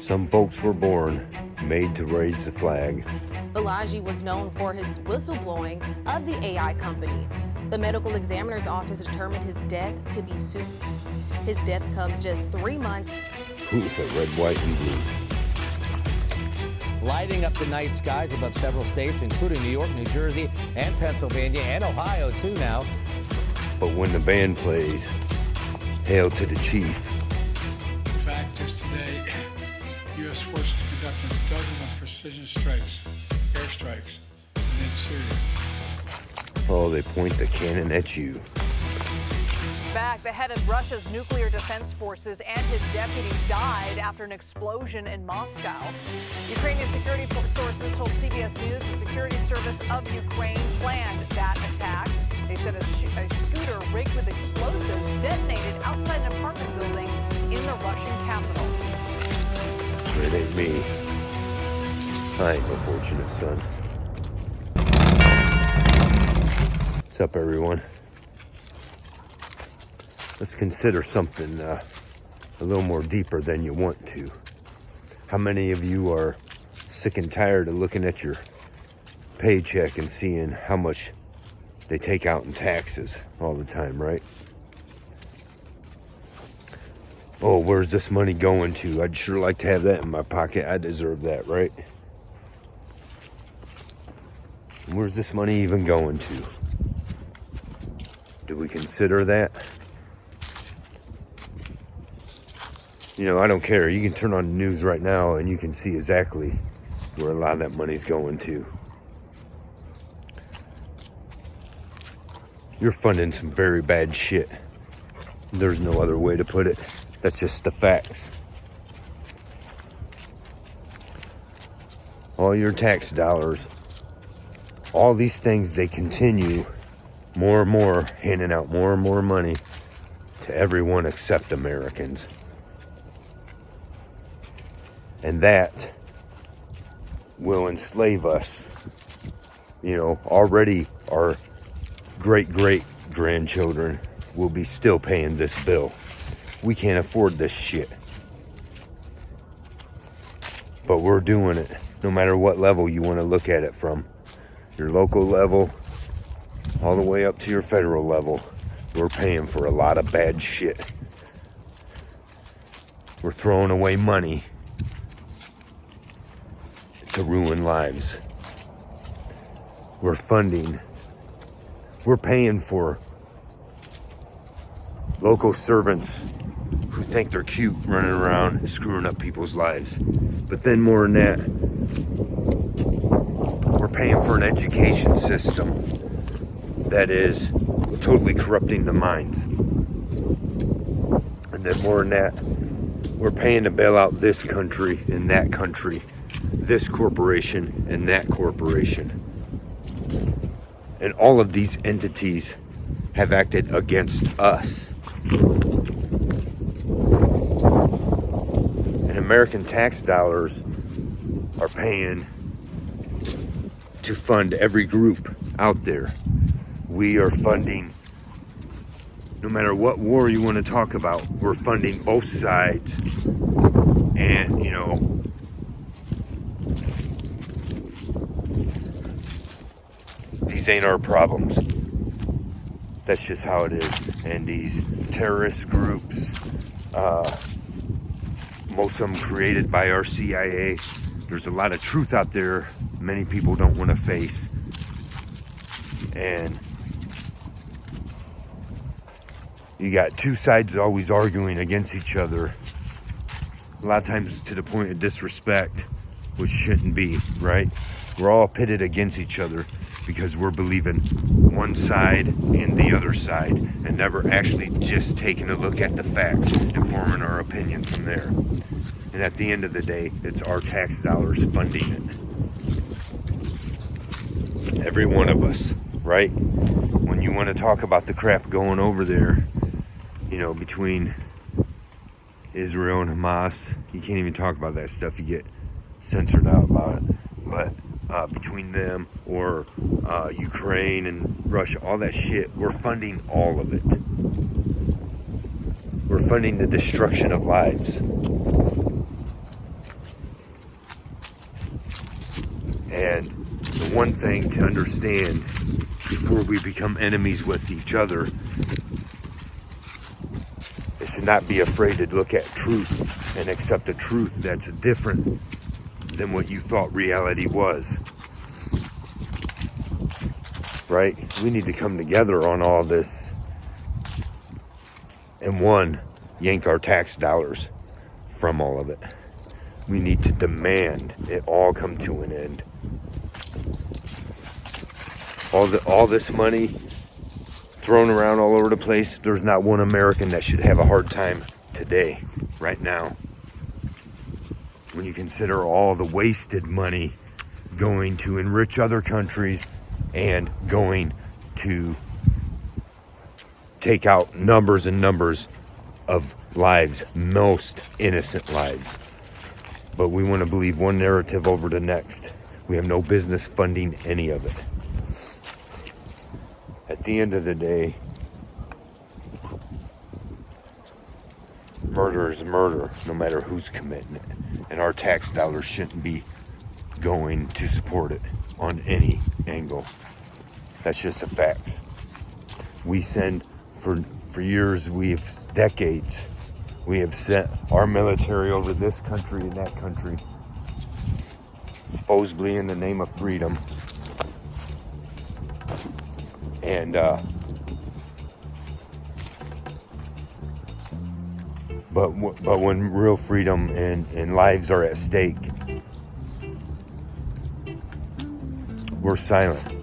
Some folks were born made to raise the flag. Balaji was known for his whistleblowing of the AI company. The medical examiner's office determined his death to be soon. His death comes just 3 months. Proof at red, white, and blue. Lighting up the night skies above several states, including New York, New Jersey, and Pennsylvania, and Ohio, too, now. But when the band plays, hail to the chief. In fact, just today, U.S. forces conducted dozens of precision strikes, airstrikes, in Syria. Oh, they point the cannon at you. Back, the head of Russia's nuclear defense forces and his deputy died after an explosion in Moscow. Ukrainian security sources told CBS News the security service of Ukraine planned that attack. They said a scooter rigged with explosives detonated outside an apartment building in the Russian capital. It ain't me. I ain't no fortunate son. What's up, everyone? Let's consider something a little more deeper than you want to. How many of you are sick and tired of looking at your paycheck and seeing how much they take out in taxes all the time, right? Oh, where's this money going to? I'd sure like to have that in my pocket. I deserve that, right? Where's this money even going to? Do we consider that? You know, I don't care. You can turn on the news right now and you can see exactly where a lot of that money's going to. You're funding some very bad shit. There's no other way to put it. That's just the facts. All your tax dollars, all these things, they continue more and more, handing out more and more money to everyone except Americans. And that will enslave us. You know, already our great-great-grandchildren will be still paying this bill. We can't afford this shit. But we're doing it, no matter what level you want to look at it from. Your local level, all the way up to your federal level. We're paying for a lot of bad shit. We're throwing away money to ruin lives. We're paying for local servants who think they're cute running around screwing up people's lives. But then more than that, we're paying for an education system that is totally corrupting the minds. And then more than that, we're paying to bail out this country and that country, this corporation and that corporation. And all of these entities have acted against us. And American tax dollars are paying to fund every group out there. We are funding, no matter what war you want to talk about, we're funding both sides. And, you know, these ain't our problems. That's just how it is. And these terrorist groups, most of them created by our CIA, there's a lot of truth out there many people don't want to face. And you got two sides always arguing against each other. A lot of times to the point of disrespect, which shouldn't be, right? We're all pitted against each other because we're believing one side and the other side and never actually just taking a look at the facts and forming our opinion from there. And at the end of the day, it's our tax dollars funding it. Every one of us, right? When you want to talk about the crap going over there, you know, between Israel and Hamas, you can't even talk about that stuff. You get censored out about it. But between them or Ukraine and Russia, all that shit, we're funding all of it. We're funding the destruction of lives. And the one thing to understand before we become enemies with each other is to not be afraid to look at truth and accept a truth that's different than what you thought reality was. Right? We need to come together on all this and yank our tax dollars from all of it. We need to demand it all come to an end. All this money thrown around all over the place, there's not one American that should have a hard time today, right now. When you consider all the wasted money going to enrich other countries and going to take out numbers and numbers of lives, most innocent lives. But we want to believe one narrative over the next. We have no business funding any of it. At the end of the day, murder is murder, no matter who's committing it. And our tax dollars shouldn't be going to support it on any angle. That's just a fact. We send, for years, decades, we have sent our military over this country and that country, supposedly in the name of freedom. And but when real freedom and lives are at stake, we're silent.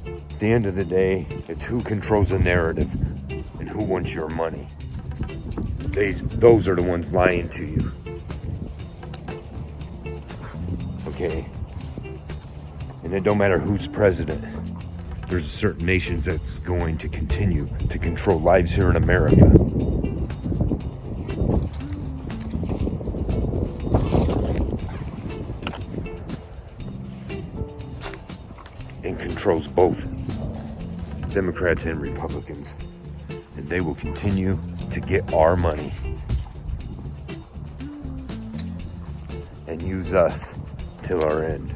At the end of the day, it's who controls the narrative and who wants your money. Those are the ones lying to you. Okay? And it don't matter who's president. There's certain nations that's going to continue to control lives here in America. And controls both Democrats and Republicans. And they will continue to get our money and use us till our end.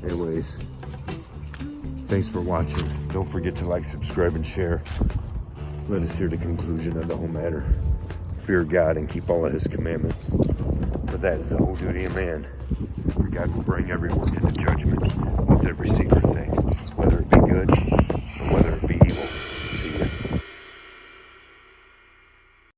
Anyways, thanks for watching. Don't forget to like, subscribe, and share. Let us hear the conclusion of the whole matter. Fear God and keep all of his commandments. For that is the whole duty of man. For God will bring every work into judgment with every secret thing, whether it be good or whether it be evil.